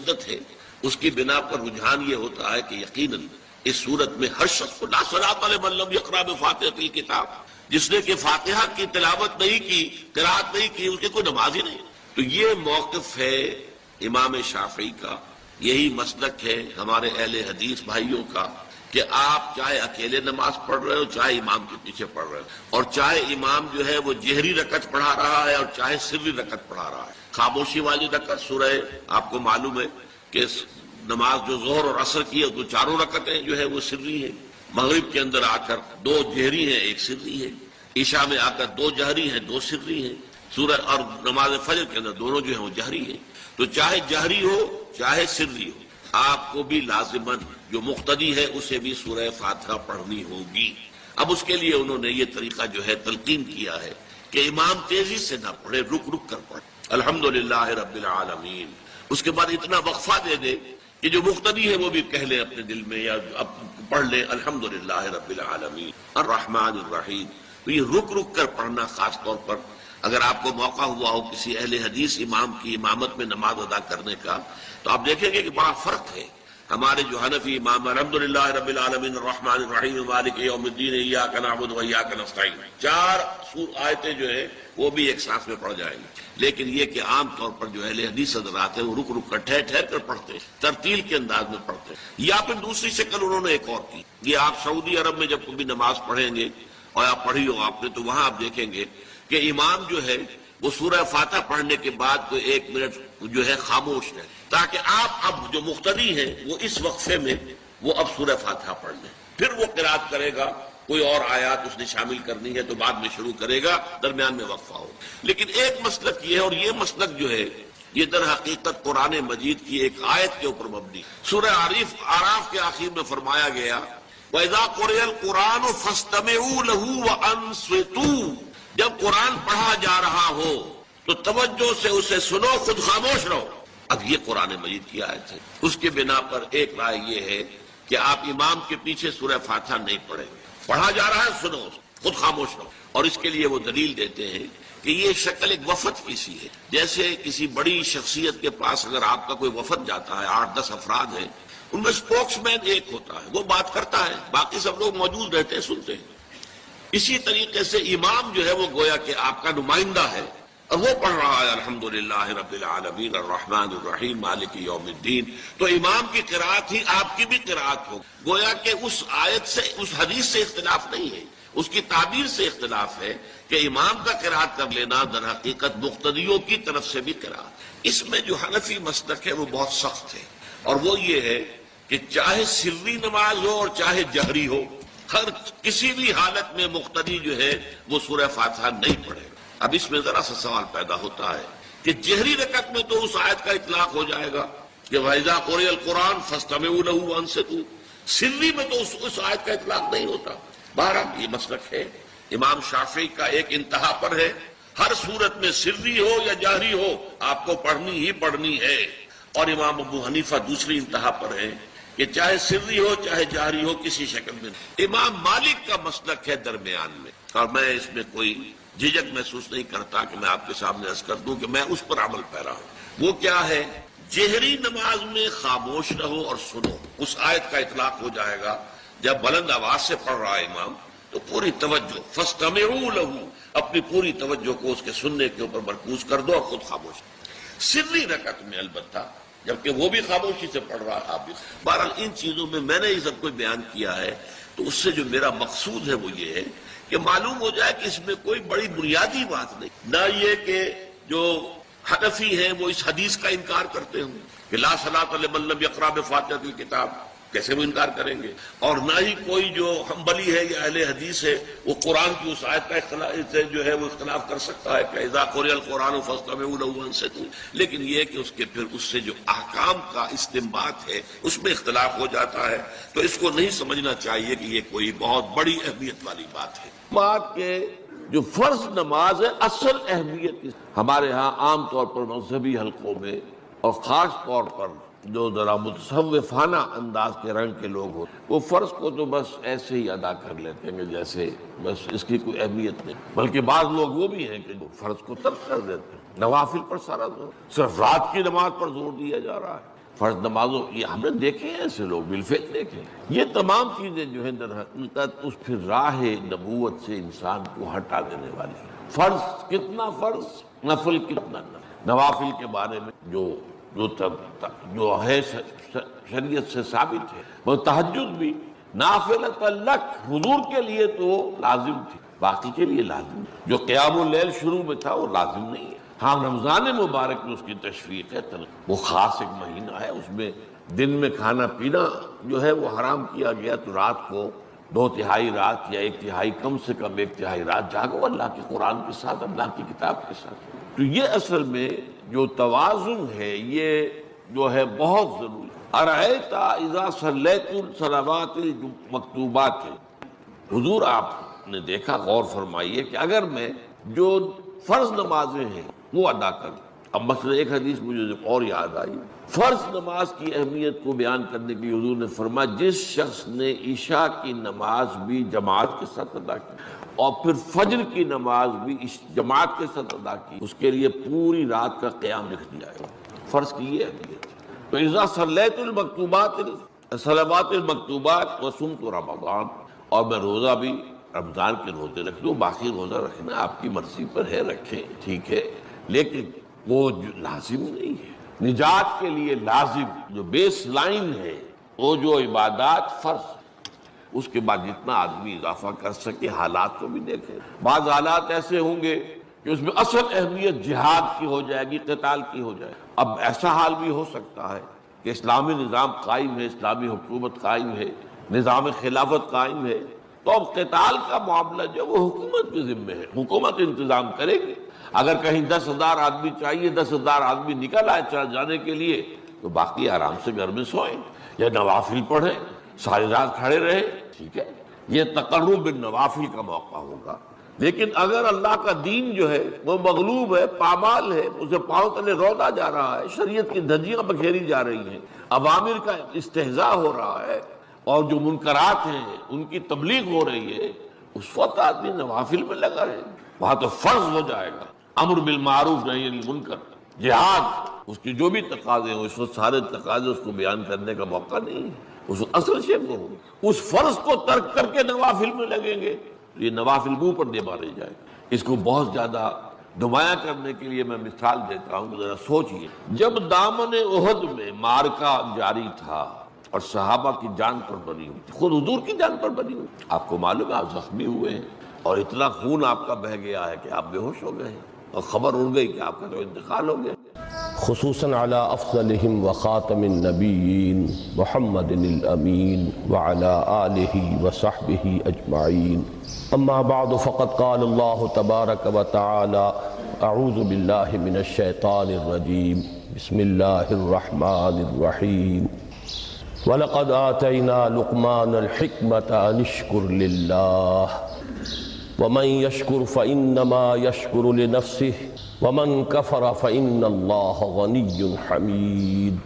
شدت ہے اس کی بنا پر رجحان یہ ہوتا ہے کہ یقیناً اس صورت میں ہر شخص کو لا صلاۃ لمن لم یقرأ بفاتحۃ الکتاب، جس نے کہ فاتحہ کی تلاوت نہیں کی، قرأت نہیں کی، اس کی کوئی نماز ہی نہیں۔ تو یہ موقف ہے امام شافعی کا، یہی مسلک ہے ہمارے اہل حدیث بھائیوں کا کہ آپ چاہے اکیلے نماز پڑھ رہے ہو، چاہے امام کے پیچھے پڑھ رہے ہو، اور چاہے امام جو ہے وہ جہری رکعت پڑھا رہا ہے اور چاہے سری رکعت پڑھا رہا ہے۔ خاموشی والی رکعت سورہ آپ کو معلوم ہے کہ نماز جو ظہر اور عصر کی ہے تو چاروں رکعتیں جو ہے وہ سری ہیں، مغرب کے اندر آ کر دو جہری ہیں ایک سری ہے، عشاء میں آ کر دو جہری ہیں دو سری ہیں، سورہ اور نماز فجر کے اندر دونوں جو ہیں وہ جہری ہیں۔ تو چاہے جہری ہو چاہے سری ہو، آپ کو بھی لازماً جو مقتدی ہے اسے بھی سورہ فاتحہ پڑھنی ہوگی۔ اب اس کے لیے انہوں نے یہ طریقہ جو ہے تلقین کیا ہے کہ امام تیزی سے نہ پڑھے، رک رک کر پڑھے، الحمدللہ رب العالمین، اس کے بعد اتنا وقفہ دے دے کہ جو مقتدی ہے وہ بھی کہہ لے اپنے دل میں یا پڑھ لے الحمدللہ رب العالمین الرحمن الرحیم۔ تو یہ رک رک کر پڑھنا، خاص طور پر اگر آپ کو موقع ہوا ہو کسی اہل حدیث امام کی امامت میں نماز ادا کرنے کا، تو آپ دیکھیں گے کہ بڑا فرق ہے۔ ہمارے جو حنفی امام الحمدللہ رب العالمین الرحمن الرحیم مالک یوم الدین ایاک نعبد و ایاک نستعین، چار آیتیں جو ہیں وہ بھی ایک ساتھ میں پڑھ جائیں گے، لیکن یہ کہ عام طور پر جو اہل حدیث حضرات ہیں وہ رک رک کر ٹھہر ٹھہر کر پڑھتے ہیں، ترتیل کے انداز میں پڑھتے ہیں۔ یا پھر دوسری شکل انہوں نے ایک اور کی، یہ آپ سعودی عرب میں جب کبھی نماز پڑھیں گے اور آپ پڑھی ہو آپ نے، تو وہاں آپ دیکھیں گے کہ امام جو ہے وہ سورہ فاتحہ پڑھنے کے بعد کوئی ایک منٹ جو ہے خاموش ہے، تاکہ آپ اب جو مقتدی ہیں وہ اس وقفے میں وہ اب سورہ فاتحہ پڑھ لیں، پھر وہ قرات کرے گا، کوئی اور آیات اس نے شامل کرنی ہے تو بعد میں شروع کرے گا، درمیان میں وقفہ ہو۔ لیکن ایک مسلک یہ ہے، اور یہ مسلک جو ہے یہ در حقیقت قرآن مجید کی ایک آیت کے اوپر مبنی۔ سورہ اعراف کے آخر میں فرمایا گیا وَإِذَا قُرِئَ الْقُرْآنُ فَاسْتَمِعُوا لَهُ وَأَنصِتُوا، جب قرآن پڑھا جا رہا ہو تو توجہ سے اسے سنو، خود خاموش رہو۔ اب یہ قرآن مجید کی آیت ہے، اس کے بنا پر ایک رائے یہ ہے کہ آپ امام کے پیچھے سورہ فاتحہ نہیں پڑھیں گے، پڑھا جا رہا ہے سنو، خود خاموش رہو۔ اور اس کے لیے وہ دلیل دیتے ہیں کہ یہ شکل ایک وفد کی سی ہے، جیسے کسی بڑی شخصیت کے پاس اگر آپ کا کوئی وفد جاتا ہے، 8-10 افراد ہیں، ان میں اسپوکس مین ایک ہوتا ہے، وہ بات کرتا ہے، باقی سب لوگ موجود رہتے ہیں، سنتے ہیں۔ اسی طریقے سے امام جو ہے وہ گویا کہ آپ کا نمائندہ ہے، اور وہ پڑھ رہا ہے الحمدللہ رب العالمین الرحمن الرحیم مالک یوم الدین، تو امام کی قرات ہی آپ کی بھی قرات ہو، گویا کہ اس آیت سے، اس حدیث سے اختلاف نہیں ہے، اس کی تعبیر سے اختلاف ہے کہ امام کا قرات کر لینا در حقیقت مقتدیوں کی طرف سے بھی قرات۔ اس میں جو حنفی مسلک ہے وہ بہت سخت ہے، اور وہ یہ ہے کہ چاہے سری نماز ہو اور چاہے جہری ہو، ہر کسی بھی حالت میں مقتدی جو ہے وہ سورہ فاتحہ نہیں پڑھے گا۔ اب اس میں ذرا سا سوال پیدا ہوتا ہے کہ جہری رکعت میں تو اس آیت کا اطلاق ہو جائے گا کہ وَإِذَا قُرِئَ الْقُرْآنُ فَاسْتَمِعُوا لَهُ وَأَنصِتُوا، سری میں تو اس آیت کا اطلاق نہیں ہوتا۔ بہرحال یہ مسلک ہے امام شافعی کا، ایک انتہا پر ہے، ہر صورت میں سری ہو یا جہری ہو آپ کو پڑھنی ہی پڑھنی ہے، اور امام ابو حنیفہ دوسری انتہا پر ہے کہ چاہے سری ہو چاہے جہری ہو کسی شکل میں۔ امام مالک کا مسلک ہے درمیان میں، اور میں اس میں کوئی جھجک محسوس نہیں کرتا کہ میں آپ کے سامنے عرض کر دوں کہ میں اس پر عمل پیرا ہوں۔ وہ کیا ہے؟ جہری نماز میں خاموش رہو اور سنو، اس آیت کا اطلاق ہو جائے گا جب بلند آواز سے پڑھ رہا ہے امام تو پوری توجہ، فَاسْتَمِعُوا لَهُ، اپنی پوری توجہ کو اس کے سننے کے اوپر مرکوز کر دو اور خود خاموش۔ سری رکعت میں البتہ جبکہ وہ بھی خاموشی سے پڑھ رہا ہے آپ بھی۔ بہرحال ان چیزوں میں میں نے یہ سب کچھ بیان کیا ہے، تو اس سے جو میرا مقصود ہے وہ یہ ہے کہ معلوم ہو جائے کہ اس میں کوئی بڑی بنیادی بات نہیں، نہ یہ کہ جو حنفی ہیں وہ اس حدیث کا انکار کرتے ہوں کہ لا صلاۃ لمن لم یقرأ بفاتحۃ الکتاب، کیسے وہ انکار کریں گے، اور نہ ہی کوئی جو حنبلی ہے یا اہل حدیث ہے وہ قرآن کی اس آیت کا اختلاف سے جو ہے وہ اختلاف کر سکتا ہے کہ اذا قرئ القرآن فاستمعوا له وانصتوا، لیکن یہ کہ اس کے پھر اس سے جو احکام کا استنباط ہے اس میں اختلاف ہو جاتا ہے، تو اس کو نہیں سمجھنا چاہیے کہ یہ کوئی بہت بڑی اہمیت والی بات ہے۔ بات کے جو فرض نماز ہے اصل اہمیت ہمارے ہاں عام طور پر مذہبی حلقوں میں، اور خاص طور پر جو ذرا متصوفانہ انداز کے رنگ کے لوگ ہوتے ہیں، وہ فرض کو تو بس ایسے ہی ادا کر لیتے ہیں جیسے بس اس کی کوئی اہمیت نہیں، بلکہ بعض لوگ وہ بھی ہیں کہ فرض کو ترک کر دیتے ہیں، نوافل پر سارا زور، صرف رات کی نماز پر زور دیا جا رہا ہے۔ فرض نمازوں یہ ہم نے دیکھے ہیں، ایسے لوگ بالفعل دیکھے ہیں۔ یہ تمام چیزیں جو ہیں در حقیقت اس پھر راہ نبوت سے انسان کو ہٹا دینے والی ہیں۔ فرض کتنا فرض، نفل کتنا نفل۔ نوافل کے بارے میں جو ہے شریعت سے ثابت ہے، وہ تہجد بھی نافلۃ لک، حضور کے لیے تو لازم تھی، باقی کے لیے لازم نہیں۔ جو قیام اللیل شروع میں تھا وہ لازم نہیں ہے۔ ہاں رمضان مبارک میں اس کی تشویق ہے، وہ خاص ایک مہینہ ہے، اس میں دن میں کھانا پینا جو ہے وہ حرام کیا گیا، تو رات کو 2/3 رات یا 1/3 کم سے کم 1/3 رات جاگو اللہ کے قرآن کے ساتھ، اللہ کی کتاب کے ساتھ۔ تو یہ اصل میں جو توازن ہے یہ جو ہے بہت ضروری۔ ارأیت اذا صلیت الصلوات المکتوبات، حضور آپ نے دیکھا، غور فرمائیے کہ اگر میں جو فرض نمازیں ہیں وہ ادا کروں۔ اب مثلا ایک حدیث مجھے اور یاد آئی، فرض نماز کی اہمیت کو بیان کرنے کے لیے حضور نے فرمایا جس شخص نے عشاء کی نماز بھی جماعت کے ساتھ ادا کی اور پھر فجر کی نماز بھی جماعت کے ساتھ ادا کی، اس کے لیے پوری رات کا قیام لکھ دیا ہے۔ فرض کی یہ اہمیت۔ تو اذا صلیت المکتوبات صلوات المکتوبات وصمت رمضان، اور میں روزہ بھی رمضان کے روزے رکھ دوں، باقی روزہ رکھنا آپ کی مرضی پر ہے، رکھیں ٹھیک ہے، لیکن وہ لازم نہیں ہے۔ نجات کے لیے لازم جو بیس لائن ہے وہ جو عبادات فرض، اس کے بعد جتنا آدمی اضافہ کر سکے۔ حالات کو بھی دیکھیں، بعض حالات ایسے ہوں گے کہ اس میں اصل اہمیت جہاد کی ہو جائے گی، قتال کی ہو جائے۔ اب ایسا حال بھی ہو سکتا ہے کہ اسلامی نظام قائم ہے، اسلامی حکومت قائم ہے، نظام خلافت قائم ہے، تو اب قتال کا معاملہ جو وہ حکومت کے ذمہ ہے، حکومت انتظام کرے گی۔ اگر کہیں 10,000 آدمی چاہیے، 10,000 آدمی نکل آئے چل جانے کے لیے، تو باقی آرام سے گھر میں سوئیں یا نوافل پڑھیں، ساری رات کھڑے رہے، ٹھیک ہے۔ یہ تقرب بالنوافل کا موقع ہوگا۔ لیکن اگر اللہ کا دین جو ہے وہ مغلوب ہے، پامال ہے، اسے پاؤں تلے رودا جا رہا ہے، شریعت کی دھجیاں بکھیری جا رہی ہیں، اوامر کا استہزاء ہو رہا ہے، اور جو منکرات ہیں ان کی تبلیغ ہو رہی ہے، اس وقت آدمی نوافل میں لگا رہے، وہاں تو فرض ہو جائے گا۔ امر بالمعروف نہی عن المنکر، جہاد، اس کی جو بھی تقاضے ہیں اس وقت سارے تقاضے اس کو بیان کرنے کا موقع نہیں ہے، اس اصل شے کو ہو، اس فرض کو ترک کر کے نوافل میں لگیں گے، یہ نوافل منہ پر دے مارے جائے۔ اس کو بہت زیادہ نمایاں کرنے کے لیے میں مثال دیتا ہوں، ذرا سوچئے، جب دامن احد میں معرکہ جاری تھا اور صحابہ کی جان پر بنی ہوئی تھی، خود حضور کی جان پر بنی ہوئی، آپ کو معلوم ہے آپ زخمی ہوئے ہیں اور اتنا خون آپ کا بہہ گیا ہے کہ آپ بے ہوش ہو گئے ہیں اور خبر اڑ گئی کہ آپ کا تو انتقال ہو گیا۔ خصوصاً علی افضلہم وخاتم النبیین محمد الامین وعلی آلہ وصحبہ اجمعین، اما بعد فقد قال اللہ تبارک وتعالی اعوذ باللہ من الشیطان الرجیم، بسم اللہ الرحمن الرحیم، وَلَقَدْ آتَيْنَا لُقْمَانَ الْحِكْمَةَ أَنِ اشْكُرْ لِلَّهِ وَمَنْ يَشْكُرْ فَإِنَّمَا يَشْكُرُ لِنَفْسِهِ وَمَنْ كَفَرَ فَإِنَّ اللَّهَ غَنِيٌّ حَمِيدٌ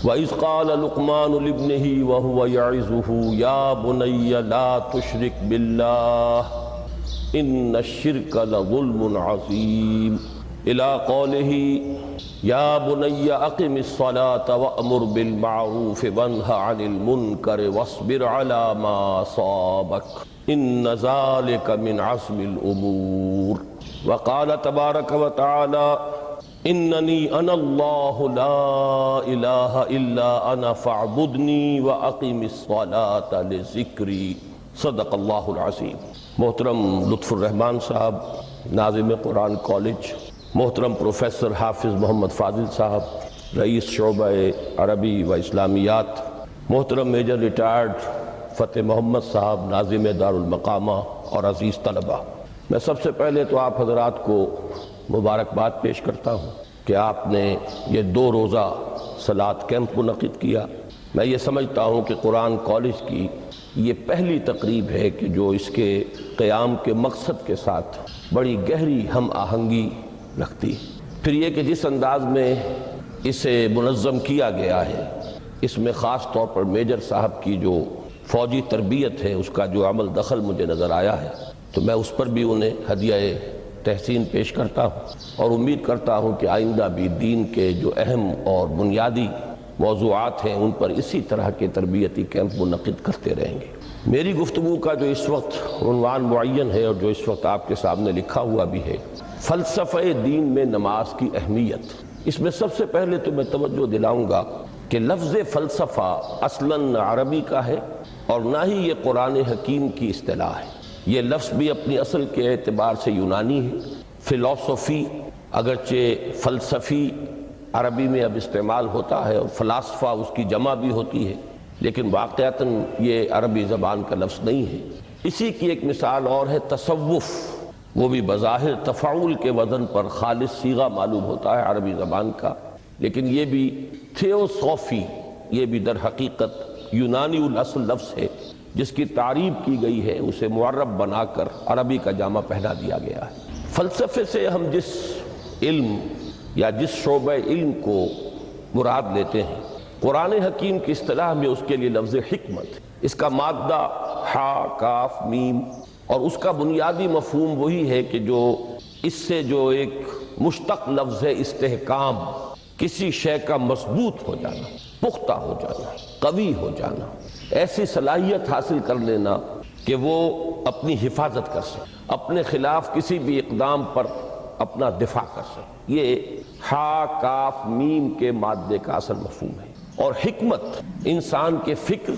وَإِذْ قَالَ لُقْمَانُ لِابْنِهِ وَهُوَ يَعِظُهُ يَا بُنَيَّ لَا تُشْرِكْ بِاللَّهِ إِنَّ الشِّرْكَ لَظُلْمٌ عَظِيمٌ إِلَىٰ قَوْلِهِ يَا بُنَيَّ أَقِمِ الصَّلَاةَ وَأْمُرْ بِالْمَعْرُوفِ وَانْهَ عَنِ الْمُنكَرِ وَاصْبِرْ عَلَىٰ مَا أَصَابَكَ إِنَّ ذَلِكَ مِنْ عَزْمِ الْأُمُورِ وَقَالَ تَبَارَكَ وَتَعَالَىٰ إِنَّنِي أَنَا اللَّهُ لَا إِلَٰهَ إِلَّا أَنَا فَاعْبُدْنِي وَأَقِمِ الصَّلَاةَ لِذِكْرِي صدق اللہ العظیم۔ محترم لطف الرحمان صاحب ناظم قرآن کالج، محترم پروفیسر حافظ محمد فاضل صاحب رئیس شعبہ عربی و اسلامیات، محترم میجر ریٹائرڈ فتح محمد صاحب ناظم دار المقامہ اور عزیز طلبہ، میں سب سے پہلے تو آپ حضرات کو مبارکباد پیش کرتا ہوں کہ آپ نے یہ 2 روزہ صلاۃ کیمپ منعقد کیا۔ میں یہ سمجھتا ہوں کہ قرآن کالج کی یہ پہلی تقریب ہے کہ جو اس کے قیام کے مقصد کے ساتھ بڑی گہری ہم آہنگی رکھتی۔ پھر یہ کہ جس انداز میں اسے منظم کیا گیا ہے، اس میں خاص طور پر میجر صاحب کی جو فوجی تربیت ہے اس کا جو عمل دخل مجھے نظر آیا ہے، تو میں اس پر بھی انہیں ہدیہ تحسین پیش کرتا ہوں اور امید کرتا ہوں کہ آئندہ بھی دین کے جو اہم اور بنیادی موضوعات ہیں ان پر اسی طرح کے تربیتی کیمپ منعقد کرتے رہیں گے۔ میری گفتگو کا جو اس وقت عنوان معین ہے اور جو اس وقت آپ کے سامنے لکھا ہوا بھی ہے، فلسفہ دین میں نماز کی اہمیت، اس میں سب سے پہلے تو میں توجہ دلاؤں گا کہ لفظ فلسفہ اصلاً عربی کا ہے اور نہ ہی یہ قرآن حکیم کی اصطلاح ہے۔ یہ لفظ بھی اپنی اصل کے اعتبار سے یونانی ہے۔ فلسفی اگرچہ فلسفی عربی میں اب استعمال ہوتا ہے اور فلاسفہ اس کی جمع بھی ہوتی ہے، لیکن واقعتاً یہ عربی زبان کا لفظ نہیں ہے۔ اسی کی ایک مثال اور ہے تصوف، وہ بھی بظاہر تفاعل کے وزن پر خالص صیغہ معلوم ہوتا ہے عربی زبان کا، لیکن یہ بھی تھیوسوفی، یہ بھی در حقیقت یونانی الاصل لفظ ہے جس کی تعریب کی گئی ہے، اسے معرب بنا کر عربی کا جامہ پہنا دیا گیا ہے۔ فلسفے سے ہم جس علم یا جس شعبہ علم کو مراد لیتے ہیں، قرآن حکیم کی اصطلاح میں اس کے لیے لفظ حکمت، اس کا مادہ ہا کاف میم، اور اس کا بنیادی مفہوم وہی ہے کہ جو اس سے جو ایک مشتق لفظ ہے استحکام، کسی شے کا مضبوط ہو جانا، پختہ ہو جانا، قوی ہو جانا، ایسی صلاحیت حاصل کر لینا کہ وہ اپنی حفاظت کر سکے، اپنے خلاف کسی بھی اقدام پر اپنا دفاع کر سکے۔ یہ ہا کاف میم کے مادے کا اصل مفہوم ہے۔ اور حکمت انسان کے فکر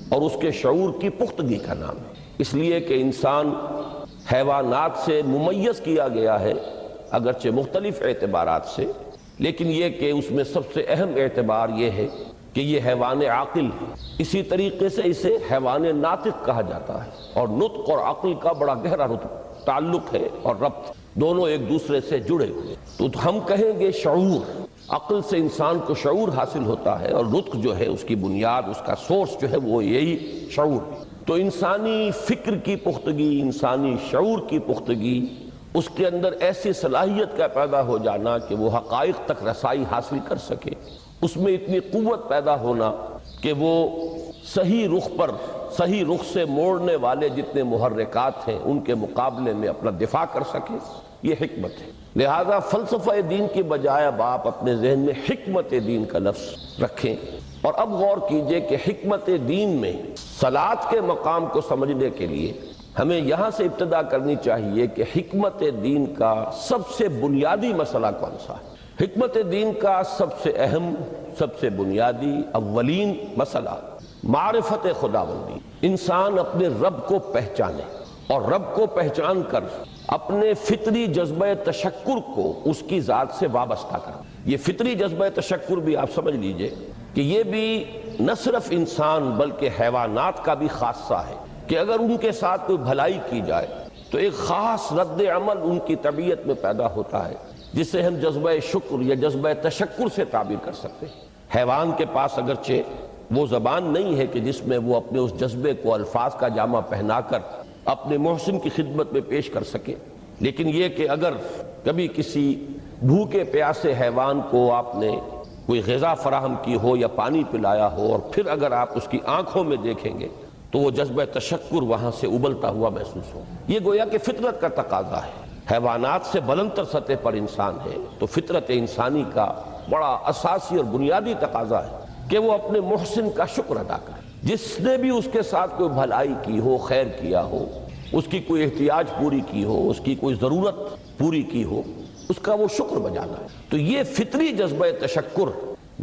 اور اس کے شعور کی پختگی کا نام ہے، اس لیے کہ انسان حیوانات سے ممیز کیا گیا ہے اگرچہ مختلف اعتبارات سے، لیکن یہ کہ اس میں سب سے اہم اعتبار یہ ہے کہ یہ حیوان عاقل ہے۔ اسی طریقے سے اسے حیوان ناطق کہا جاتا ہے، اور نطق اور عقل کا بڑا گہرا تعلق ہے اور ربط، دونوں ایک دوسرے سے جڑے ہوئے۔ تو ہم کہیں گے شعور، عقل سے انسان کو شعور حاصل ہوتا ہے، اور نطق جو ہے اس کی بنیاد، اس کا سورس جو ہے وہ یہی شعور ہے۔ تو انسانی فکر کی پختگی، انسانی شعور کی پختگی، اس کے اندر ایسی صلاحیت کا پیدا ہو جانا کہ وہ حقائق تک رسائی حاصل کر سکے، اس میں اتنی قوت پیدا ہونا کہ وہ صحیح رخ پر، صحیح رخ سے موڑنے والے جتنے محرکات ہیں ان کے مقابلے میں اپنا دفاع کر سکے، یہ حکمت ہے۔ لہذا فلسفہ دین کی بجائے اب آپ اپنے ذہن میں حکمت دین کا لفظ رکھیں، اور اب غور کیجئے کہ حکمت دین میں صلاۃ کے مقام کو سمجھنے کے لیے ہمیں یہاں سے ابتدا کرنی چاہیے کہ حکمت دین کا سب سے بنیادی مسئلہ کون سا ہے۔ حکمت دین کا سب سے اہم، سب سے بنیادی اولین مسئلہ معرفت خداوندی، انسان اپنے رب کو پہچانے اور رب کو پہچان کر اپنے فطری جذبہ تشکر کو اس کی ذات سے وابستہ کرے۔ یہ فطری جذبہ تشکر بھی آپ سمجھ لیجئے کہ یہ بھی نہ صرف انسان بلکہ حیوانات کا بھی خاصہ ہے کہ اگر ان کے ساتھ کوئی بھلائی کی جائے تو ایک خاص رد عمل ان کی طبیعت میں پیدا ہوتا ہے جسے ہم جذبہ شکر یا جذبہ تشکر سے تعبیر کر سکتے ہیں۔ حیوان کے پاس اگرچہ وہ زبان نہیں ہے کہ جس میں وہ اپنے اس جذبے کو الفاظ کا جامہ پہنا کر اپنے محسن کی خدمت میں پیش کر سکے، لیکن یہ کہ اگر کبھی کسی بھوکے پیاسے حیوان کو آپ نے کوئی غذا فراہم کی ہو یا پانی پلایا ہو، اور پھر اگر آپ اس کی آنکھوں میں دیکھیں گے تو وہ جذبہ تشکر وہاں سے ابلتا ہوا محسوس ہو۔ یہ گویا کہ فطرت کا تقاضا ہے، حیوانات سے بلند تر سطح پر انسان ہے، تو فطرت انسانی کا بڑا اساسی اور بنیادی تقاضا ہے کہ وہ اپنے محسن کا شکر ادا کرے، جس نے بھی اس کے ساتھ کوئی بھلائی کی ہو، خیر کیا ہو، اس کی کوئی احتیاج پوری کی ہو، اس کی کوئی ضرورت پوری کی ہو، اس کا وہ شکر بجانا ہے۔ تو یہ فطری جذبہ تشکر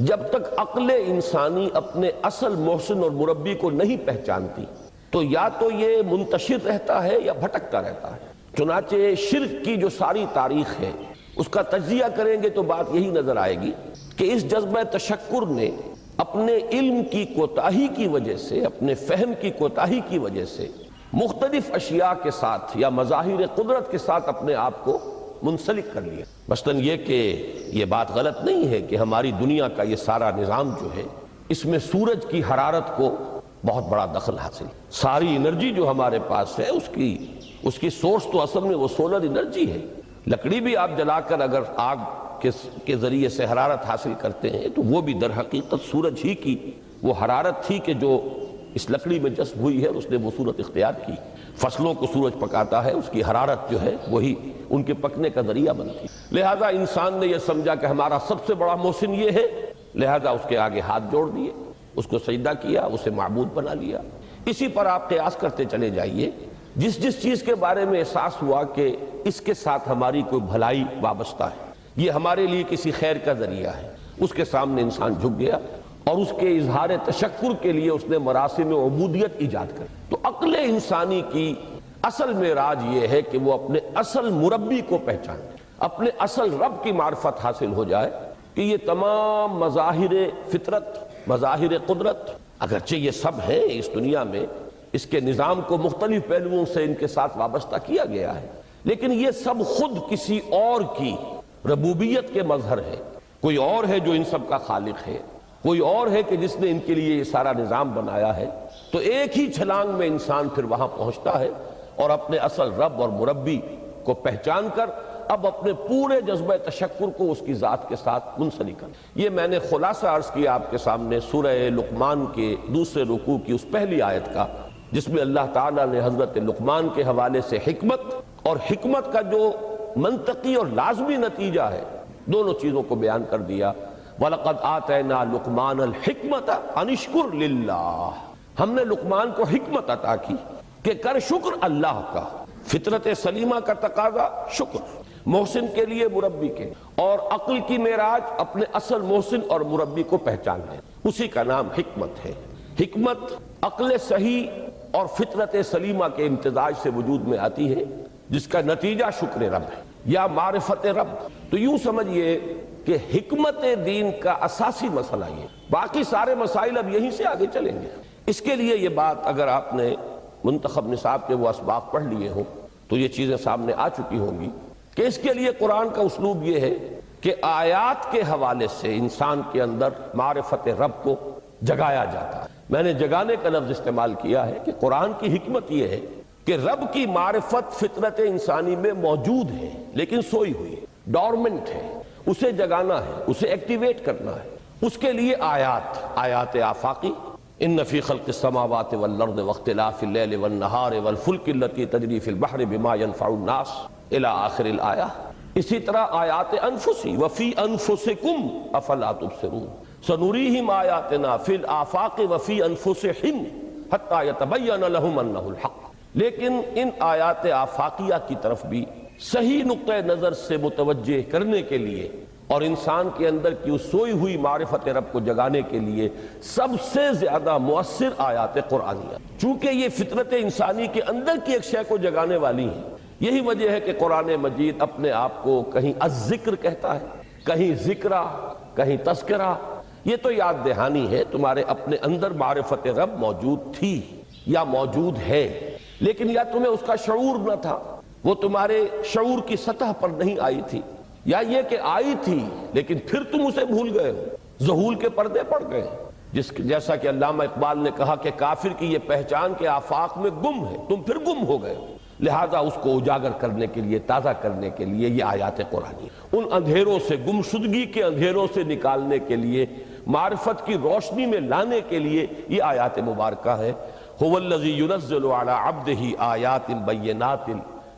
جب تک عقل انسانی اپنے اصل محسن اور مربی کو نہیں پہچانتی تو یا تو یہ منتشر رہتا ہے یا بھٹکتا رہتا ہے۔ چنانچہ شرک کی جو ساری تاریخ ہے اس کا تجزیہ کریں گے تو بات یہی نظر آئے گی کہ اس جذبہ تشکر نے اپنے علم کی کوتاہی کی وجہ سے، اپنے فہم کی کوتاہی کی وجہ سے مختلف اشیاء کے ساتھ یا مظاہر قدرت کے ساتھ اپنے آپ کو منسلک کر لیا۔ مثلاً یہ کہ یہ بات غلط نہیں ہے کہ ہماری دنیا کا یہ سارا نظام جو ہے اس میں سورج کی حرارت کو بہت بڑا دخل حاصل، ساری انرجی جو ہمارے پاس ہے اس کی سورس تو اصل میں وہ سولر انرجی ہے۔ لکڑی بھی آپ جلا کر اگر آگ کے ذریعے سے حرارت حاصل کرتے ہیں تو وہ بھی در حقیقت سورج ہی کی وہ حرارت تھی کہ جو اس لکڑی میں جذب ہوئی ہے اور اس نے وہ صورت اختیار کی۔ فصلوں کو سورج پکاتا ہے، اس کی حرارت جو ہے وہی ان کے پکنے کا ذریعہ بنتی ہے۔ لہذا انسان نے یہ سمجھا کہ ہمارا سب سے بڑا محسن یہ ہے لہذا اس کے آگے ہاتھ جوڑ دیے، اس کو سجدہ کیا، اسے معبود بنا لیا۔ اسی پر آپ قیاس کرتے چلے جائیے، جس جس چیز کے بارے میں احساس ہوا کہ اس کے ساتھ ہماری کوئی بھلائی وابستہ ہے، یہ ہمارے لیے کسی خیر کا ذریعہ ہے، اس کے سامنے انسان جھک گیا اور اس کے اظہار تشکر کے لیے اس نے مراسم عبودیت ایجاد کر۔ تو عقل انسانی کی اصل معراج یہ ہے کہ وہ اپنے اصل مربی کو پہچانے، اپنے اصل رب کی معرفت حاصل ہو جائے کہ یہ تمام مظاہر فطرت، مظاہر قدرت، اگرچہ یہ سب ہیں اس دنیا میں، اس کے نظام کو مختلف پہلوؤں سے ان کے ساتھ وابستہ کیا گیا ہے، لیکن یہ سب خود کسی اور کی ربوبیت کے مظہر ہے۔ کوئی اور ہے جو ان سب کا خالق ہے، کوئی اور ہے کہ جس نے ان کے لیے یہ سارا نظام بنایا ہے۔ تو ایک ہی چھلانگ میں انسان پھر وہاں پہنچتا ہے اور اپنے اصل رب اور مربی کو پہچان کر اب اپنے پورے جذبہ تشکر کو اس کی ذات کے ساتھ منسلک کر۔ یہ میں نے خلاصہ عرض کیا آپ کے سامنے سورہ لقمان کے دوسرے رکوع کی اس پہلی آیت کا، جس میں اللہ تعالیٰ نے حضرت لقمان کے حوالے سے حکمت اور حکمت کا جو منطقی اور لازمی نتیجہ ہے، دونوں چیزوں کو بیان کر دیا۔ وَلَقَدْ آتَيْنَا لُقْمَانَ الْحِكْمَةَ أَنِ اشْكُرْ لِلَّهِ، ہم نے لقمان کو حکمت عطا کی کہ کر شکر اللہ کا۔ فطرت سلیمہ کا تقاضا شکر، محسن کے لیے مربی کے، اور عقل کی معراج اپنے اصل محسن اور مربی کو پہچان ہے، اسی کا نام حکمت ہے۔ حکمت عقل صحیح اور فطرت سلیمہ کے امتزاج سے وجود میں آتی ہے، جس کا نتیجہ شکر رب ہے یا معرفت رب۔ تو یوں سمجھئے کہ حکمت دین کا اساسی مسئلہ یہ، باقی سارے مسائل اب یہیں سے آگے چلیں گے۔ اس کے لیے یہ بات اگر آپ نے منتخب نصاب کے وہ اسباق پڑھ لیے ہوں تو یہ چیزیں سامنے آ چکی ہوں گی کہ اس کے لیے قرآن کا اسلوب یہ ہے کہ آیات کے حوالے سے انسان کے اندر معرفت رب کو جگایا جاتا ہے۔ میں نے جگانے کا لفظ استعمال کیا ہے کہ قرآن کی حکمت یہ ہے کہ رب کی معرفت فطرت انسانی میں موجود ہے لیکن سوئی ہوئی ہے، ڈورمنٹ ہے، اسے جگانا ہے، اسے ایکٹیویٹ کرنا ہے۔ اس کے لیے آیات آفاقی، ان فی خلق السماوات والارض واختلاف اللیل والنہار والفلک التی تجری فی البحر بما ينفع الناس الی آخر الآیہ۔ اسی طرح آیات انفسی وفی انفسکم افلا تبصرون سنریہم آیاتنا فی الآفاق وفی انفسہم حتی یتبین لہم انہ الحق۔ لیکن ان آیات آفاقیہ کی طرف بھی صحیح نقطہ نظر سے متوجہ کرنے کے لیے اور انسان کے اندر کی اس سوئی ہوئی معرفت رب کو جگانے کے لیے سب سے زیادہ مؤثر آیات قرآنیہ، چونکہ یہ فطرت انسانی کے اندر کی ایک شے کو جگانے والی ہیں۔ یہی وجہ ہے کہ قرآن مجید اپنے آپ کو کہیں الذکر کہتا ہے، کہیں ذکرہ، کہیں تذکرہ۔ یہ تو یاد دہانی ہے، تمہارے اپنے اندر معرفت رب موجود تھی یا موجود ہے، لیکن یا تمہیں اس کا شعور نہ تھا، وہ تمہارے شعور کی سطح پر نہیں آئی تھی، یا یہ کہ آئی تھی لیکن پھر تم اسے بھول گئے ہو، ذہول کے پردے پڑ گئے۔ جیسا کہ علامہ اقبال نے کہا کہ کافر کی یہ پہچان کے آفاق میں گم ہے، تم پھر گم ہو گئے ہو۔ لہذا اس کو اجاگر کرنے کے لیے، تازہ کرنے کے لیے یہ آیات قرآنی، ان اندھیروں سے، گمشدگی کے اندھیروں سے نکالنے کے لیے، معرفت کی روشنی میں لانے کے لیے یہ آیات مبارکہ ہے۔ هو الذی ينزل على عبده آیات بینات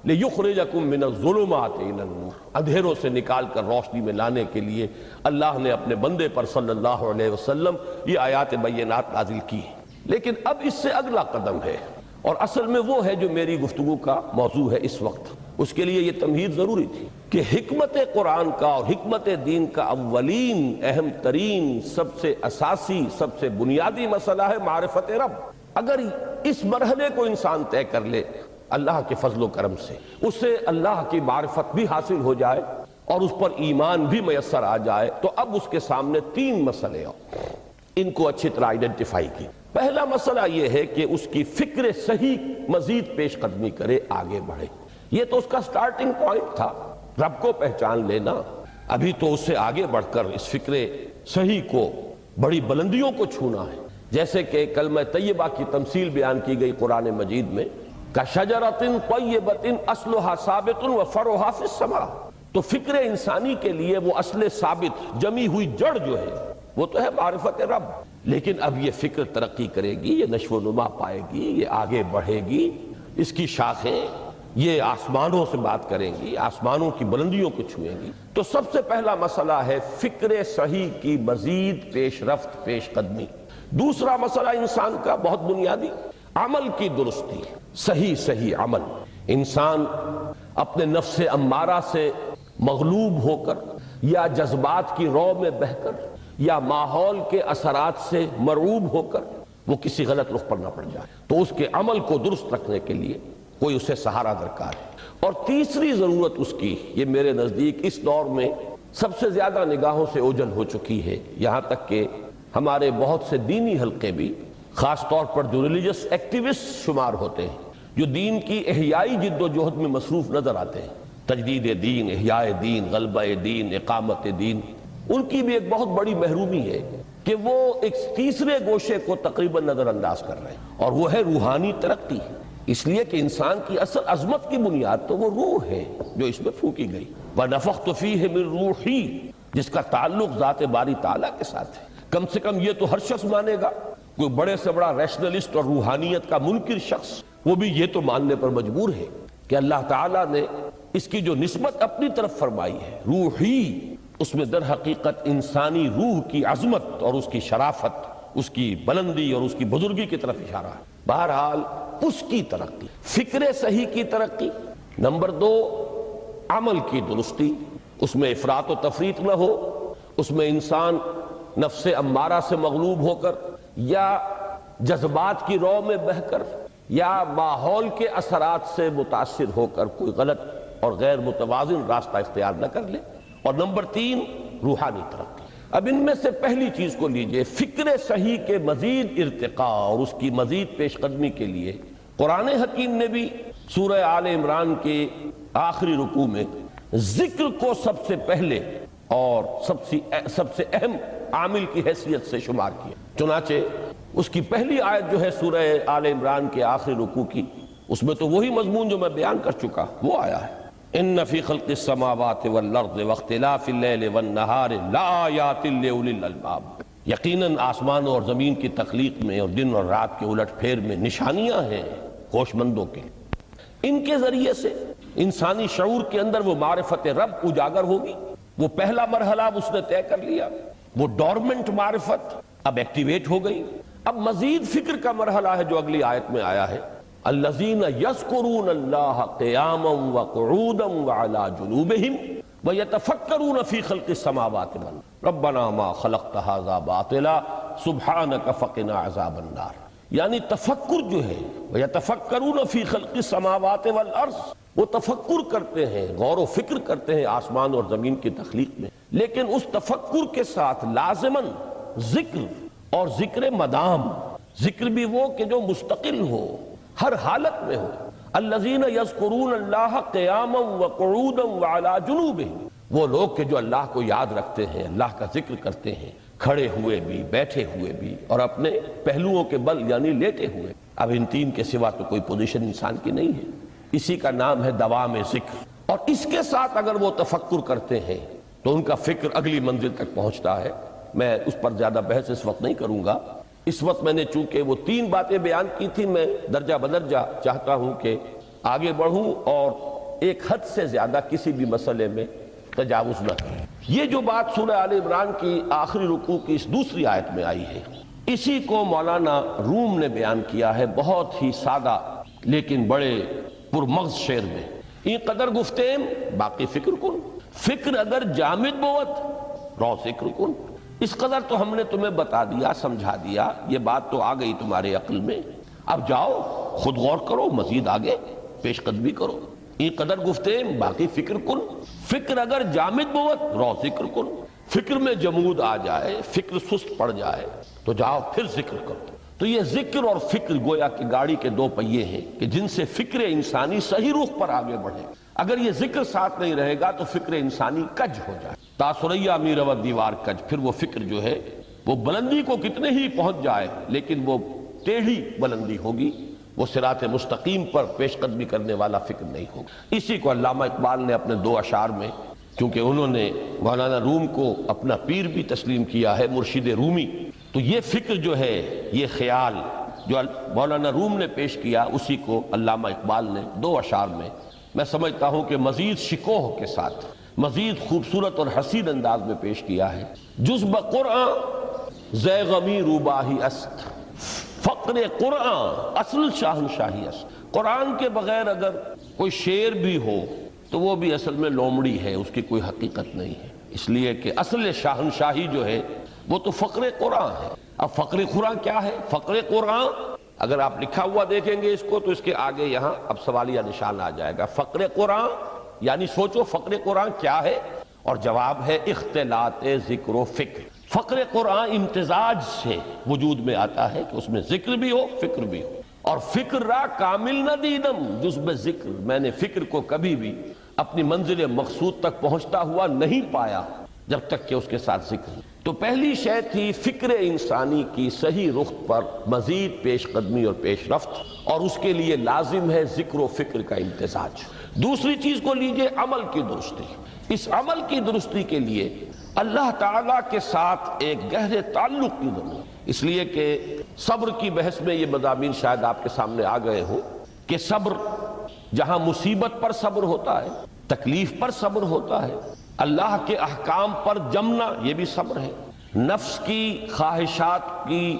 لِيُخْرِجَكُم مِّنَ الظُّلُمَاتِ إِلَى النُّورِ، اندھیروں سے نکال کر روشنی میں لانے کے لیے اللہ نے اپنے بندے پر صلی اللہ علیہ وسلم یہ آیات بینات نازل کی ہیں۔ لیکن اب اس سے اگلا قدم ہے، اور اصل میں وہ ہے جو میری گفتگو کا موضوع ہے اس وقت۔ اس کے لیے یہ تمہید ضروری تھی کہ حکمت قرآن کا اور حکمت دین کا اولین، اہم ترین، سب سے اساسی، سب سے بنیادی مسئلہ ہے معرفت رب۔ اگر اس مرحلے کو انسان طے کر لے اللہ کے فضل و کرم سے، اسے اللہ کی معرفت بھی حاصل ہو جائے اور اس پر ایمان بھی میسر آ جائے، تو اب اس کے سامنے تین مسئلے ہیں، ان کو اچھی طرح آئیڈینٹیفائی کی۔ پہلا مسئلہ یہ ہے کہ اس کی فکر صحیح مزید پیش قدمی کرے، آگے بڑھے۔ یہ تو اس کا سٹارٹنگ پوائنٹ تھا، رب کو پہچان لینا۔ ابھی تو اس سے آگے بڑھ کر اس فکر صحیح کو، بڑی بلندیوں کو چھونا ہے، جیسے کہ کلمہ طیبہ کی تمثیل بیان کی گئی قرآن مجید میں، کَشَجَرَةٍ طَيِّبَةٍ أَصْلُهَا ثَابِتٌ وَفَرْعُهَا فِي السَّمَاءِ۔ تو فکر انسانی کے لیے وہ اصل ثابت، جمی ہوئی جڑ جو ہے وہ تو ہے معرفت رب، لیکن اب یہ فکر ترقی کرے گی، یہ نشو و نما پائے گی، یہ آگے بڑھے گی، اس کی شاخیں یہ آسمانوں سے بات کریں گی، آسمانوں کی بلندیوں کو چھوئیں گی، تو سب سے پہلا مسئلہ ہے فکر صحیح کی مزید پیش رفت، پیش قدمی۔ دوسرا مسئلہ انسان کا بہت بنیادی، عمل کی درستی، صحیح عمل۔ انسان اپنے نفس امارہ سے مغلوب ہو کر یا جذبات کی رو میں بہہ کر یا ماحول کے اثرات سے مرعوب ہو کر وہ کسی غلط رخ پر نہ پڑ جائے، تو اس کے عمل کو درست رکھنے کے لیے کوئی اسے سہارا درکار ہے۔ اور تیسری ضرورت اس کی، یہ میرے نزدیک اس دور میں سب سے زیادہ نگاہوں سے اوجھل ہو چکی ہے، یہاں تک کہ ہمارے بہت سے دینی حلقے بھی، خاص طور پر جو ریلیجس ایکٹیوسٹ شمار ہوتے ہیں، جو دین کی احیائی جد و جہد میں مصروف نظر آتے ہیں، تجدید دین، احیاء دین، غلبہ دین، اقامت دین، ان کی بھی ایک بہت بڑی محرومی ہے کہ وہ ایک تیسرے گوشے کو تقریباً نظر انداز کر رہے ہیں، اور وہ ہے روحانی ترقی۔ اس لیے کہ انسان کی اصل عظمت کی بنیاد تو وہ روح ہے جو اس میں پھونکی گئی، وَنَفَخْتُ فِيهِ مِن رُوحِي، جس کا تعلق ذات باری تعالیٰ کے ساتھ ہے۔ کم سے کم یہ تو ہر شخص مانے گا، کوئی بڑے سے بڑا ریشنلسٹ اور روحانیت کا منکر شخص وہ بھی یہ تو ماننے پر مجبور ہے کہ اللہ تعالیٰ نے اس کی جو نسبت اپنی طرف فرمائی ہے روحی، اس میں در حقیقت انسانی روح کی عظمت اور اس کی شرافت، اس کی بلندی اور اس کی بزرگی کی طرف اشارہ ہے۔ بہرحال اس کی ترقی، فکر صحیح کی ترقی۔ نمبر 2، عمل کی درستی، اس میں افراط و تفریط نہ ہو، اس میں انسان نفس امارہ سے مغلوب ہو کر یا جذبات کی رو میں بہہ کر یا ماحول کے اثرات سے متاثر ہو کر کوئی غلط اور غیر متوازن راستہ اختیار نہ کر لے۔ اور نمبر 3، روحانی ترقی۔ اب ان میں سے پہلی چیز کو لیجئے، فکر صحیح کے مزید ارتقاء اور اس کی مزید پیش قدمی کے لیے قرآن حکیم نے بھی سورہ آل عمران کے آخری رکوع میں ذکر کو سب سے پہلے اور سب سے اہم عامل کی حیثیت سے شمار کیا۔ چنانچہ اس کی پہلی آیت جو ہے سورہ آل عمران کے آخری رکوع کی، اس میں تو وہی مضمون جو میں بیان کر چکا وہ آیا ہے، ان فی خلق السماوات والارض واختلاف اللیل والنہار لآیات لأولی الالباب، یقیناً آسمانوں اور زمین کی تخلیق میں اور دن اور رات کے الٹ پھیر میں نشانیاں ہیں ہوش مندوں کے۔ ان کے ذریعے سے انسانی شعور کے اندر وہ معرفت رب اجاگر ہوگی۔ وہ پہلا مرحلہ اب اس نے طے کر لیا، وہ ڈورمنٹ معرفت اب ایکٹیویٹ ہو گئی۔ اب مزید فکر کا مرحلہ ہے جو اگلی آیت میں آیا ہے، الذین یذکرون اللہ قیاما وقعودا وعلی جنوبہم ویتفکرون فی خلق السماوات والارض ربنا ما خلقت ھذا باطلا سبحانک فقنا عذاب النار۔ یعنی تفکر جو ہے، ویتفکرون فی خلق السماوات والارض، وہ تفکر کرتے ہیں، غور و فکر کرتے ہیں آسمان اور زمین کی تخلیق میں، لیکن اس تفکر کے ساتھ لازماً ذکر، اور ذکر مدام، ذکر بھی وہ کہ جو مستقل ہو، ہر حالت میں ہو۔ الذین یذکرون اللہ قیاما وقعودا وعلی جنوبہم، وہ لوگ کہ جو اللہ کو یاد رکھتے ہیں، اللہ کا ذکر کرتے ہیں، کھڑے ہوئے بھی، بیٹھے ہوئے بھی، اور اپنے پہلوؤں کے بل یعنی لیٹے ہوئے۔ اب ان تین کے سوا تو کوئی پوزیشن انسان کی نہیں ہے، اسی کا نام ہے دوام ذکر۔ اور اس کے ساتھ اگر وہ تفکر کرتے ہیں تو ان کا فکر اگلی منزل تک پہنچتا ہے۔ میں اس پر زیادہ بحث اس وقت نہیں کروں گا، اس وقت میں نے چونکہ وہ 3 باتیں بیان کی تھی، میں درجہ بدرجہ چاہتا ہوں کہ آگے بڑھوں اور ایک حد سے زیادہ کسی بھی مسئلے میں تجاوز نہ کروں۔ یہ جو بات سورہ آل عمران کی آخری رکوع کی اس دوسری آیت میں آئی ہے، اسی کو مولانا روم نے بیان کیا ہے بہت ہی سادہ لیکن بڑے پرمغز شعر میں، این قدر گفتیم باقی فکر کن، فکر اگر جامد بوت رو ذکر کن۔ اس قدر تو ہم نے تمہیں بتا دیا، سمجھا دیا، یہ بات تو آ گئی تمہارے عقل میں، اب جاؤ خود غور کرو، مزید آگے پیش قدمی کرو۔ این قدر گفتیم باقی فکر کن، فکر اگر جامد بوت رو ذکر کن، فکر میں جمود آ جائے، فکر سست پڑ جائے تو جاؤ پھر ذکر کرو۔ تو یہ ذکر اور فکر گویا کہ گاڑی کے 2 پہیے ہیں کہ جن سے فکر انسانی صحیح رخ پر آگے بڑھے۔ اگر یہ ذکر ساتھ نہیں رہے گا تو فکر انسانی کج ہو جائے، تاثریا می رود دیوار کج، پھر وہ فکر جو ہے وہ بلندی کو کتنے ہی پہنچ جائے لیکن وہ ٹیڑھی بلندی ہوگی، وہ صراط مستقیم پر پیش قدمی کرنے والا فکر نہیں ہوگا۔ اسی کو علامہ اقبال نے اپنے 2 اشعار میں، کیونکہ انہوں نے مولانا روم کو اپنا پیر بھی تسلیم کیا ہے، مرشد رومی، تو یہ فکر جو ہے، یہ خیال، جو مولانا روم نے پیش کیا اسی کو علامہ اقبال نے 2 اشعار میں میں سمجھتا ہوں کہ مزید شکوہ کے ساتھ مزید خوبصورت اور حسین انداز میں پیش کیا ہے۔ جز بقرآن زے غمی روباہی است، فقر قرآن اصل شاہنشاہی است۔ قرآن کے بغیر اگر کوئی شعر بھی ہو تو وہ بھی اصل میں لومڑی ہے، اس کی کوئی حقیقت نہیں ہے، اس لیے کہ اصل شاہنشاہی جو ہے وہ تو فقر قرآن ہے۔ اب فقر قرآن کیا ہے؟ فقر قرآن اگر آپ لکھا ہوا دیکھیں گے اس کو تو اس کے آگے یہاں اب سوالیہ نشان آ جائے گا۔ فقر قرآن یعنی سوچو فقر قرآن کیا ہے، اور جواب ہے اختلاط ذکر و فکر۔ فقر قرآن امتزاج سے وجود میں آتا ہے کہ اس میں ذکر بھی ہو فکر بھی ہو، اور فکر را کامل نہ دیدم جز بذکر، میں نے فکر کو کبھی بھی اپنی منزل مقصود تک پہنچتا ہوا نہیں پایا جب تک کہ اس کے ساتھ ذکر۔ تو پہلی شے تھی فکر انسانی کی صحیح رخ پر مزید پیش قدمی اور پیش رفت، اور اس کے لیے لازم ہے ذکر و فکر کا امتزاج۔ دوسری چیز کو لیجئے عمل کی درستی۔ اس عمل کی درستی کے لیے اللہ تعالیٰ کے ساتھ ایک گہرے تعلق کی ضرورت، اس لیے کہ صبر کی بحث میں یہ مضامین شاید آپ کے سامنے آ گئے ہوں کہ صبر جہاں مصیبت پر صبر ہوتا ہے، تکلیف پر صبر ہوتا ہے، اللہ کے احکام پر جمنا یہ بھی صبر ہے، نفس کی خواہشات کی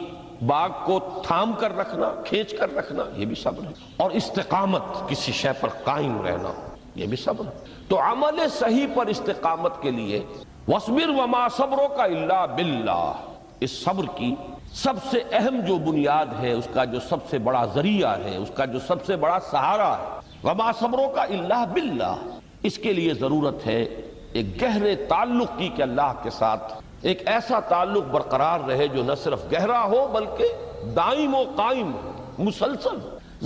باغ کو تھام کر رکھنا، کھینچ کر رکھنا یہ بھی صبر ہے، اور استقامت کسی شے پر قائم رہنا یہ بھی صبر ہے۔ تو عمل صحیح پر استقامت کے لیے وَاصْبِرْ وَمَا صَبْرُكَ إِلَّا بِاللَّهِ، اس صبر کی سب سے اہم جو بنیاد ہے، اس کا جو سب سے بڑا ذریعہ ہے، اس کا جو سب سے بڑا سہارا ہے، وَمَا صَبْرُكَ إِلَّا بِاللَّهِ، اس کے لیے ضرورت ہے ایک گہرے تعلق کی کہ اللہ کے ساتھ ایک ایسا تعلق برقرار رہے جو نہ صرف گہرا ہو بلکہ دائم و قائم ہو، مسلسل۔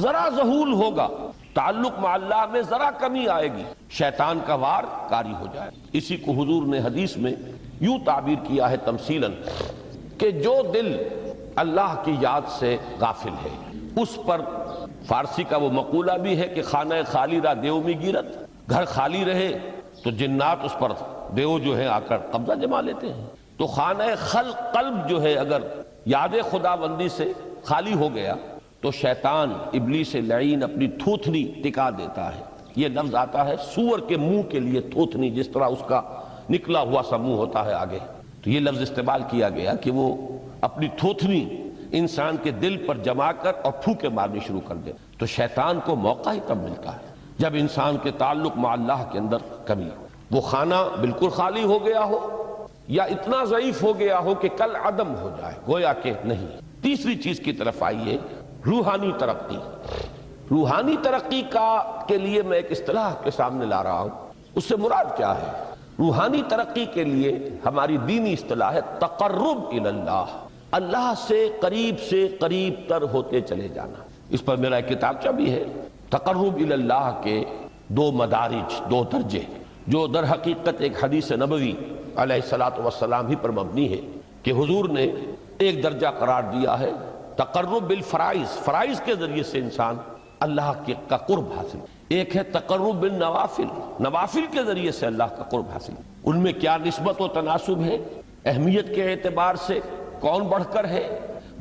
ذرا ذہول ہوگا تعلق مع اللہ میں، ذرا کمی آئے گی شیطان کا وار کاری ہو جائے۔ اسی کو حضور نے حدیث میں یوں تعبیر کیا ہے تمثیلاً کہ جو دل اللہ کی یاد سے غافل ہے اس پر، فارسی کا وہ مقولہ بھی ہے کہ خانہ خالی را دیو می گیرت، گھر خالی رہے تو جنات اس پر دیو جو ہے آ کر قبضہ جما لیتے ہیں۔ تو خانہ قلب جو ہے اگر یاد خدا بندی سے خالی ہو گیا تو شیطان ابلیس لعین اپنی تھوتنی ٹکا دیتا ہے۔ یہ لفظ آتا ہے سور کے منہ کے لیے تھوتنی، جس طرح اس کا نکلا ہوا سا منہ ہوتا ہے آگے، تو یہ لفظ استعمال کیا گیا کہ وہ اپنی تھوتنی انسان کے دل پر جما کر اور پھوکے مارنی شروع کر دے۔ تو شیطان کو موقع ہی تب ملتا ہے جب انسان کے تعلق مع اللہ کے اندر کمی ہو، وہ خانہ بالکل خالی ہو گیا ہو یا اتنا ضعیف ہو گیا ہو کہ کل عدم ہو جائے، گویا کہ نہیں۔ تیسری چیز کی طرف آئیے، روحانی ترقی۔ روحانی ترقی کے لیے میں ایک اصطلاح کے سامنے لا رہا ہوں، اس سے مراد کیا ہے؟ روحانی ترقی کے لیے ہماری دینی اصطلاح ہے تقرب الی اللہ، اللہ سے قریب تر ہوتے چلے جانا۔ اس پر میرا ایک کتابچہ بھی ہے، تقرب الی اللہ کے 2 مدارج، 2 درجے، جو در حقیقت ایک حدیث نبوی علیہ الصلوۃ والسلام ہی پر مبنی ہے کہ حضور نے ایک درجہ قرار دیا ہے تقرب بالفرائض، فرائض کے ذریعے سے انسان اللہ کا قرب حاصل، ایک ہے تقرب بالنوافل، نوافل کے ذریعے سے اللہ کا قرب حاصل۔ ان میں کیا نسبت و تناسب ہے، اہمیت کے اعتبار سے کون بڑھ کر ہے،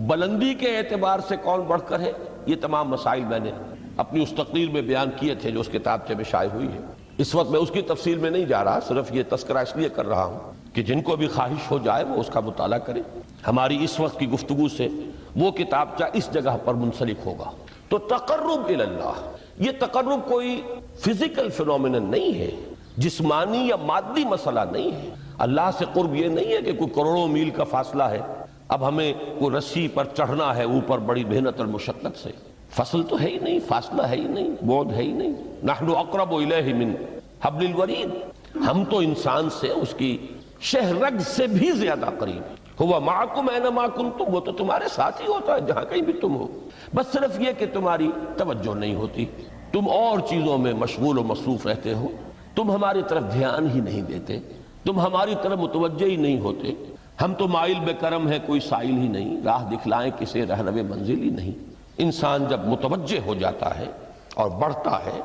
بلندی کے اعتبار سے کون بڑھ کر ہے، یہ تمام مسائل میں نے اپنی اس تقریر میں بیان کیے تھے جو اس کتابچے میں شائع ہوئی ہے۔ اس وقت میں اس کی تفصیل میں نہیں جا رہا، صرف یہ تذکرہ اس لیے کر رہا ہوں کہ جن کو بھی خواہش ہو جائے وہ اس کا مطالعہ کرے۔ ہماری اس وقت کی گفتگو سے وہ کتابچہ اس جگہ پر منسلک ہوگا۔ تو تقرب الی اللہ، یہ تقرب کوئی فزیکل فینومینن نہیں ہے، جسمانی یا مادی مسئلہ نہیں ہے۔ اللہ سے قرب یہ نہیں ہے کہ کوئی کروڑوں میل کا فاصلہ ہے، اب ہمیں کوئی رسی پر چڑھنا ہے اوپر بڑی محنت اور مشقت سے، فصل تو ہے ہی نہیں، فاصلہ ہے ہی نہیں، بعد ہے ہی نہیں۔ نحن اقرب الیہ من حبل الورید، ہم تو انسان سے اس کی شہرگ سے بھی زیادہ قریب ہیں۔ ہوا معکم اینما کنتم، وہ تو تمہارے ساتھ ہی ہوتا ہے جہاں کہیں بھی تم ہو، بس صرف یہ کہ تمہاری توجہ نہیں ہوتی، تم اور چیزوں میں مشغول و مصروف رہتے ہو، تم ہماری طرف دھیان ہی نہیں دیتے، تم ہماری طرف متوجہ ہی نہیں ہوتے۔ ہم تو مائل بے کرم ہے، کوئی سائل ہی نہیں، راہ دکھلائیں کسے رہنو منزل ہی نہیں۔ انسان جب متوجہ ہو جاتا ہے اور بڑھتا ہے،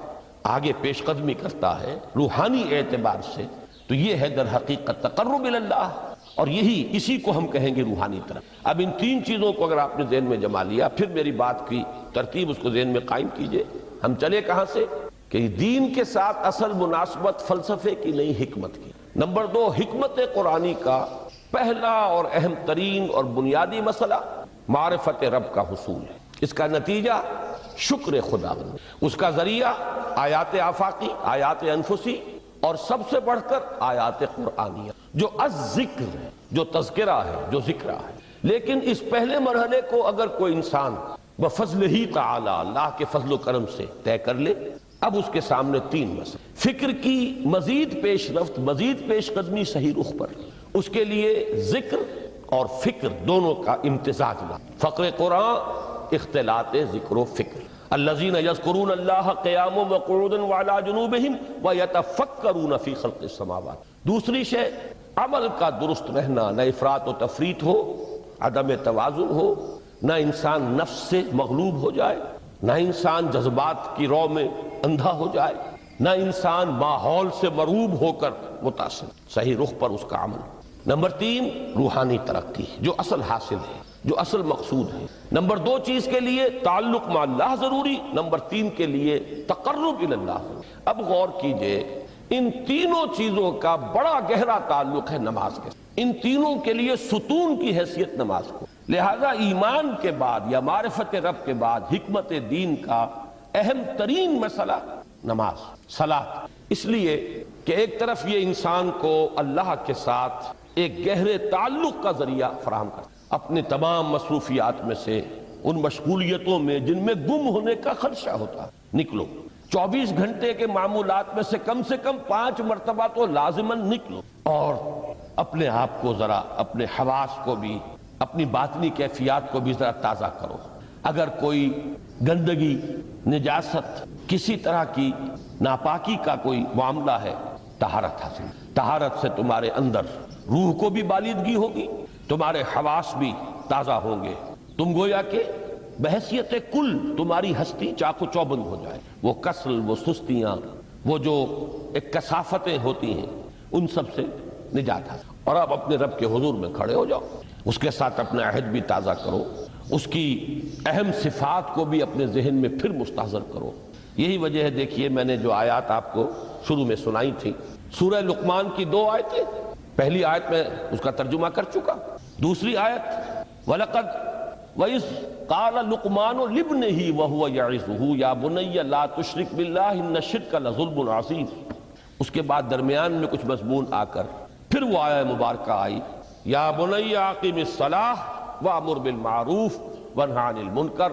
آگے پیش قدمی کرتا ہے روحانی اعتبار سے، تو یہ ہے در حقیقت تقرب الی اللہ۔ اور اسی کو ہم کہیں گے روحانی طرف۔ اب ان تین چیزوں کو اگر آپ نے ذہن میں جما لیا، پھر میری بات کی ترتیب اس کو ذہن میں قائم کیجئے۔ ہم چلے کہاں سے کہ دین کے ساتھ اصل مناسبت فلسفے کی نہیں، حکمت کی۔ نمبر 2، حکمت قرآنی کا پہلا اور اہم ترین اور بنیادی مسئلہ معرفت رب کا حصول ہے۔ اس کا نتیجہ شکر خداوند، اس کا ذریعہ آیات آفاقی، آیات انفسی، اور سب سے بڑھ کر آیات قرآنیہ جو الذکر ہے، جو تذکرہ ہے، جو ذکرہ ہے۔ لیکن اس پہلے مرحلے کو اگر کوئی انسان بفضل ہی تعالی، اللہ کے فضل و کرم سے طے کر لے، اب اس کے سامنے تین مسئلے، فکر کی مزید پیش رفت، مزید پیش قدمی صحیح رخ پر، اس کے لیے ذکر اور فکر دونوں کا امتزاج لا۔ فقر قرآن اختلاط ذکر و فکر، الذین یذکرون اللہ قیاما وقعودا وعلی جنوبہم ویتفکرون فی خلق السماوات۔ دوسری شے عمل کا درست رہنا، نہ افراط و تفریط ہو، عدم توازن ہو، نہ انسان نفس سے مغلوب ہو جائے، نہ انسان جذبات کی رو میں اندھا ہو جائے، نہ انسان ماحول سے مرعوب ہو کر متاثر، صحیح رخ پر اس کا عمل۔ نمبر 3، روحانی ترقی جو اصل حاصل ہے، جو اصل مقصود ہے۔ نمبر 2 چیز کے لیے تعلق مع اللہ ضروری، نمبر 3 کے لیے تقرب الی اللہ۔ اب غور کیجئے، ان تینوں چیزوں کا بڑا گہرا تعلق ہے نماز کے، ان تینوں کے لیے ستون کی حیثیت نماز کو۔ لہذا ایمان کے بعد یا معرفت رب کے بعد حکمت دین کا اہم ترین مسئلہ نماز، صلاۃ، اس لیے کہ ایک طرف یہ انسان کو اللہ کے ساتھ ایک گہرے تعلق کا ذریعہ فراہم کرتا ہے۔ اپنے تمام مصروفیات میں سے، ان مشغولیتوں میں جن میں گم ہونے کا خدشہ ہوتا ہے، نکلو۔ 24 گھنٹے کے معمولات میں سے کم 5 مرتبہ تو لازماً نکلو، اور اپنے آپ کو ذرا، اپنے حواس کو بھی، اپنی باطنی کیفیات کو بھی ذرا تازہ کرو۔ اگر کوئی گندگی، نجاست، کسی طرح کی ناپاکی کا کوئی معاملہ ہے، طہارت حاصل۔ طہارت سے تمہارے اندر روح کو بھی بالیدگی ہوگی، تمہارے حواس بھی تازہ ہوں گے، تم گویا کہ بحیثیت کل تمہاری ہستی چاق و چوبند ہو جائے۔ وہ کسل، وہ سستیاں، وہ جو ایک کثافتیں ہوتی ہیں، ان سب سے نجات حاصل۔ اور اب اپنے رب کے حضور میں کھڑے ہو جاؤ، اس کے ساتھ اپنا عہد بھی تازہ کرو، اس کی اہم صفات کو بھی اپنے ذہن میں پھر مستحضر کرو۔ یہی وجہ ہے، دیکھیے میں نے جو آیات آپ کو شروع میں سنائی تھی، سورہ لقمان کی 2 آیتیں، پہلی آیت میں اس کا ترجمہ کر چکا، دوسری آیت وَلَقَدْ وَإِذْ قَالَ لُقْمَانُ لِابْنِهِ وَهُوَ يَعِظُهُ يَا بُنَيَّ لَا تُشْرِكْ بِاللَّهِ إِنَّ الشِّرْكَ لَظُلْمٌ عَظِيمٌ۔ اس کے بعد درمیان میں کچھ مضمون آ کر پھر وہ آیہ مبارکہ آئی، یا بنی اقم الصلاۃ وامر بالمعروف وانہ عن المنکر